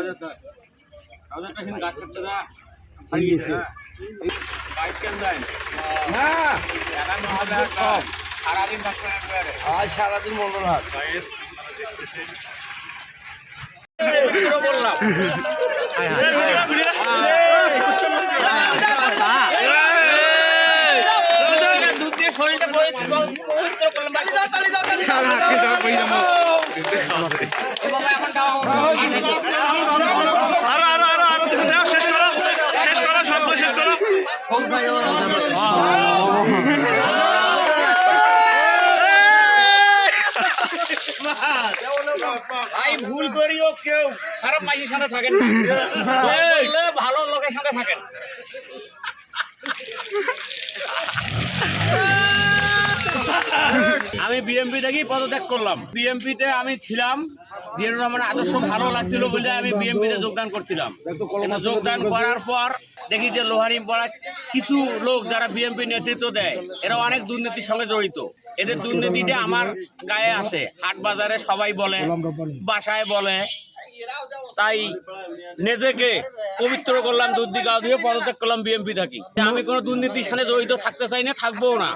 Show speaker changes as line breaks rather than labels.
গাছ কাটতে যা ছাড়িয়েছে বাইক কেন যায় না সারাদিন থাকবে আজ সারাদিন মঙ্গলবার বললাম দুধ দিয়ে শরীরটা পবিত্র করলাম ভাই ভুল করিও কেউ খারাপ মাইসের সাথে থাকেন ভালো লোকের সাথে থাকেন আমি বিএমপি থেকেই পদত্যাগ করলাম বিএমপিতে আমি ছিলাম জিয়াউর রহমানের আদর্শ ভালো লাগছিল বলে আমি বিএমপিতে যোগদান করছিলাম যোগদান করার পর দেখি যে লোহানী পড়া কিছু লোক যারা বিএমপি নেতৃত্ব দেয় এরা অনেক দুর্নীতির সঙ্গে জড়িত এদের দুর্নীতিটা আমার গায়ে আসে হাট বাজারে সবাই বলে বাসায় বলে তাই নিজেকে পবিত্র করলাম দুধ দিয়ে গাও দিয়ে পদত্যাগ করলাম বিএমপি থাকি আমি কোনো দুর্নীতির সাথে জড়িত থাকতে চাই না থাকবোও না।